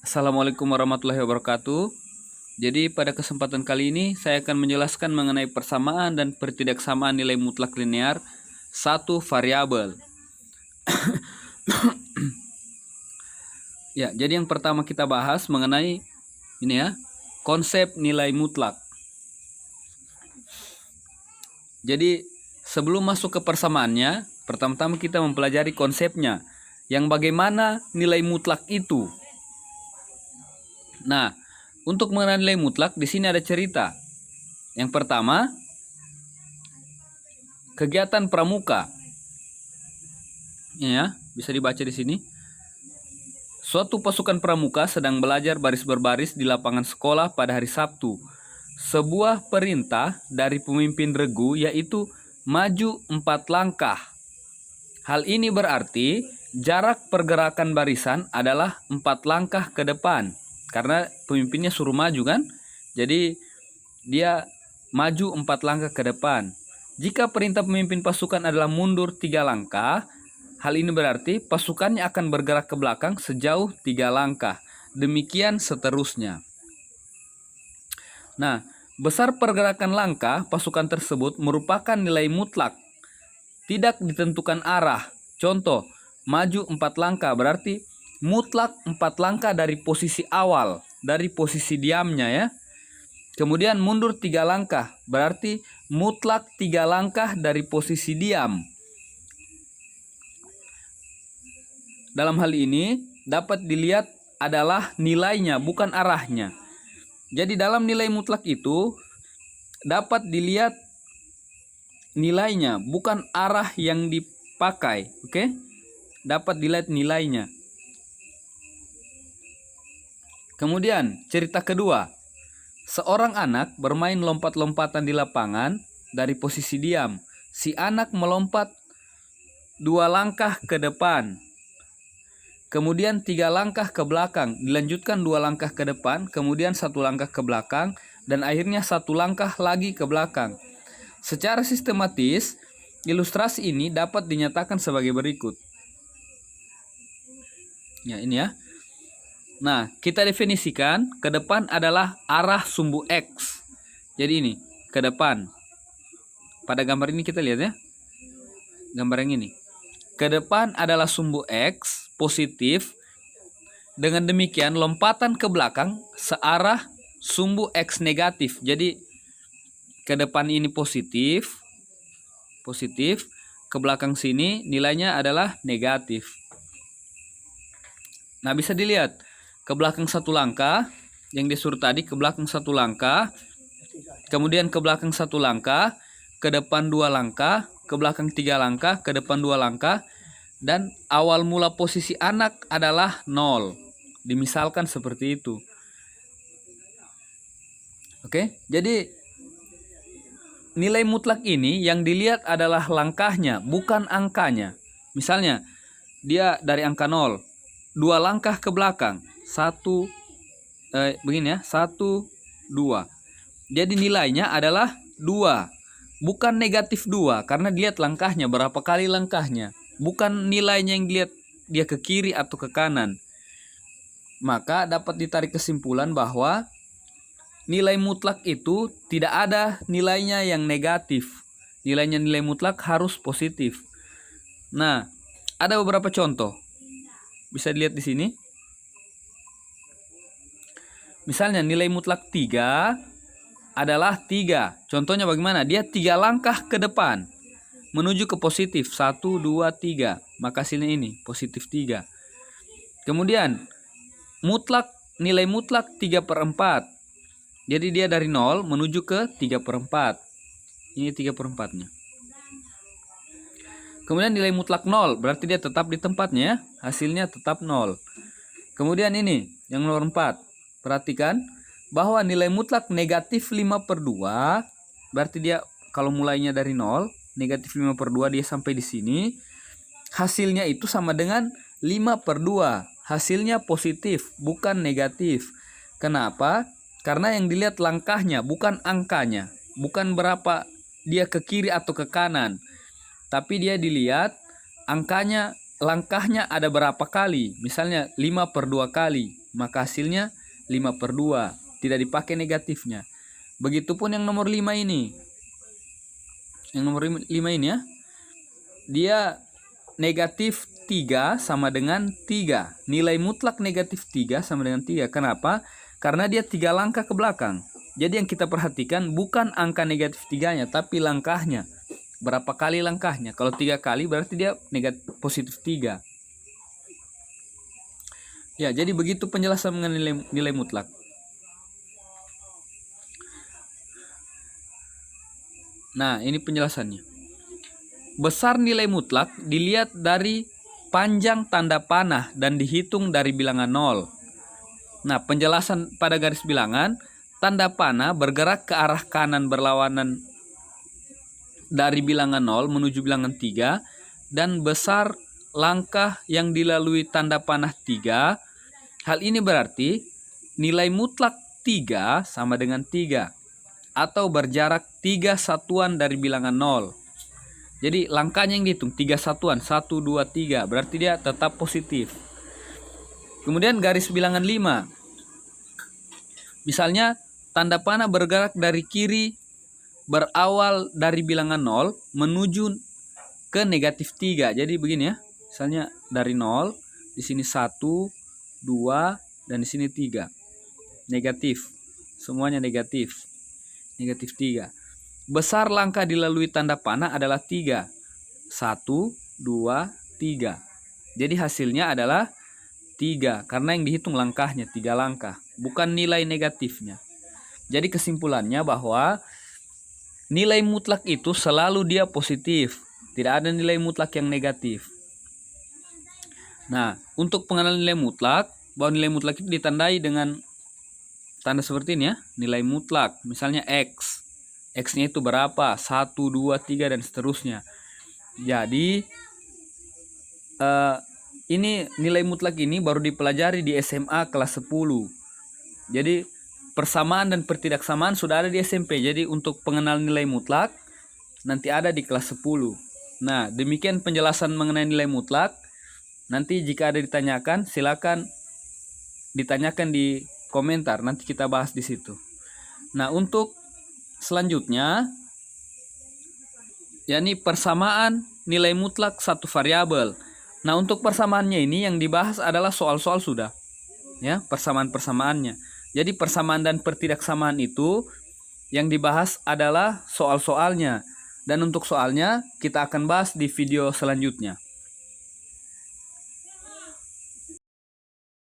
Assalamualaikum warahmatullahi wabarakatuh. Jadi pada kesempatan kali ini saya akan menjelaskan mengenai persamaan dan pertidaksamaan nilai mutlak linear satu variabel. Ya, jadi yang pertama kita bahas mengenai ini ya, konsep nilai mutlak. Jadi sebelum masuk ke persamaannya, pertama-tama kita mempelajari konsepnya, yang bagaimana nilai mutlak itu. Nah, untuk mengenai nilai mutlak di sini ada cerita. Yang pertama, kegiatan pramuka. Ya, bisa dibaca di sini. Suatu pasukan pramuka sedang belajar baris berbaris di lapangan sekolah pada hari Sabtu. Sebuah perintah dari pemimpin regu yaitu maju 4 langkah. Hal ini berarti jarak pergerakan barisan adalah 4 langkah ke depan. Karena pemimpinnya suruh maju kan? Jadi dia maju 4 langkah ke depan. Jika perintah pemimpin pasukan adalah mundur 3 langkah, hal ini berarti pasukannya akan bergerak ke belakang sejauh 3 langkah. Demikian seterusnya. Nah, besar pergerakan langkah pasukan tersebut merupakan nilai mutlak. Tidak ditentukan arah. Contoh, maju 4 langkah berarti mutlak 4 langkah dari posisi awal, dari posisi diamnya ya. Kemudian mundur 3 langkah, berarti mutlak 3 langkah dari posisi diam. Dalam hal ini dapat dilihat adalah nilainya, bukan arahnya. Jadi dalam nilai mutlak itu dapat dilihat nilainya, bukan arah yang dipakai. Oke? Dapat dilihat nilainya. Kemudian cerita kedua. Seorang anak bermain lompat-lompatan di lapangan dari posisi diam. Si anak melompat 2 langkah ke depan. Kemudian 3 langkah ke belakang. Dilanjutkan 2 langkah ke depan. Kemudian 1 langkah ke belakang. Dan akhirnya 1 langkah lagi ke belakang. Secara sistematis, ilustrasi ini dapat dinyatakan sebagai berikut. Ya, ini ya. Nah, kita definisikan ke depan adalah arah sumbu X. Jadi ini, ke depan. Pada gambar ini kita lihat ya. Gambar yang ini. Ke depan adalah sumbu X, positif. Dengan demikian, lompatan ke belakang searah sumbu X negatif. Jadi, ke depan ini positif. Positif. Ke belakang sini nilainya adalah negatif. Nah, bisa dilihat. Ke belakang 1 langkah, yang disuruh tadi ke belakang 1 langkah, kemudian ke belakang 1 langkah, ke depan 2 langkah, ke belakang 3 langkah, ke depan 2 langkah, dan awal mula posisi anak adalah 0. Dimisalkan seperti itu. Oke, jadi nilai mutlak ini yang dilihat adalah langkahnya, bukan angkanya. Misalnya, dia dari angka 0, 2 langkah ke belakang. Begini ya, 1, 2. Jadi nilainya adalah 2. Bukan negatif 2, karena dilihat langkahnya, berapa kali langkahnya. Bukan nilainya yang dilihat dia ke kiri atau ke kanan. Maka dapat ditarik kesimpulan bahwa nilai mutlak itu tidak ada nilainya yang negatif. Nilainya nilai mutlak harus positif. Nah, ada beberapa contoh. Bisa dilihat di sini. Misalnya nilai mutlak 3 adalah 3. Contohnya bagaimana? Dia 3 langkah ke depan menuju ke positif. 1, 2, 3. Maka hasilnya ini, positif 3. Kemudian nilai mutlak 3/4. Jadi dia dari 0 menuju ke 3/4. Ini 3/4-nya. Kemudian nilai mutlak 0. Berarti dia tetap di tempatnya. Hasilnya tetap 0. Kemudian ini, yang nomor 4. Perhatikan bahwa nilai mutlak negatif 5/2. Berarti dia kalau mulainya dari 0, negatif 5/2 dia sampai di sini. Hasilnya itu sama dengan 5/2. Hasilnya positif, bukan negatif. Kenapa? Karena yang dilihat langkahnya, bukan angkanya. Bukan berapa dia ke kiri atau ke kanan. Tapi dia dilihat angkanya, langkahnya ada berapa kali. Misalnya 5/2 kali. maka hasilnya 5/2. Tidak dipakai negatifnya. Begitupun yang nomor 5 ini. Yang nomor 5 ini ya. Dia negatif 3 sama dengan 3. Nilai mutlak negatif 3 sama dengan 3. Kenapa? Karena dia 3 langkah ke belakang. Jadi yang kita perhatikan bukan angka negatif 3-nya, tapi langkahnya. Berapa kali langkahnya? Kalau 3 kali berarti dia positif 3. Ya, jadi begitu penjelasan mengenai nilai mutlak. Nah, ini penjelasannya. Besar nilai mutlak dilihat dari panjang tanda panah dan dihitung dari bilangan 0. Nah, penjelasan pada garis bilangan, tanda panah bergerak ke arah kanan berlawanan dari bilangan 0 menuju bilangan 3, dan besar langkah yang dilalui tanda panah 3. Hal ini berarti nilai mutlak 3 sama dengan 3, atau berjarak 3 satuan dari bilangan 0. Jadi langkahnya yang dihitung 3 satuan, 1, 2, 3, berarti dia tetap positif. Kemudian garis bilangan 5. Misalnya tanda panah bergerak dari kiri berawal dari bilangan 0 menuju ke negatif 3. Jadi begini ya. Misalnya dari 0, di sini 1, 2, dan di sini 3. Negatif. Semuanya negatif. Negatif 3. Besar langkah dilalui tanda panah adalah 3. 1, 2, 3. Jadi hasilnya adalah 3. Karena yang dihitung langkahnya 3 langkah. Bukan nilai negatifnya. Jadi kesimpulannya bahwa nilai mutlak itu selalu dia positif. Tidak ada nilai mutlak yang negatif. Nah, untuk pengenalan nilai mutlak, bahwa nilai mutlak itu ditandai dengan tanda seperti ini ya. Nilai mutlak. Misalnya X. X-nya itu berapa? 1, 2, 3, dan seterusnya. Jadi ini nilai mutlak ini baru dipelajari di SMA kelas 10. Jadi persamaan dan pertidaksamaan sudah ada di SMP. Jadi untuk pengenalan nilai mutlak nanti ada di kelas 10. Nah, demikian penjelasan mengenai nilai mutlak. Nanti jika ada ditanyakan, silakan ditanyakan di komentar. Nanti kita bahas di situ. Nah, untuk selanjutnya, yakni persamaan nilai mutlak satu variabel. Nah, untuk persamaannya ini yang dibahas adalah soal-soal sudah. Ya, persamaan-persamaannya. Jadi persamaan dan pertidaksamaan itu yang dibahas adalah soal-soalnya. Dan untuk soalnya kita akan bahas di video selanjutnya.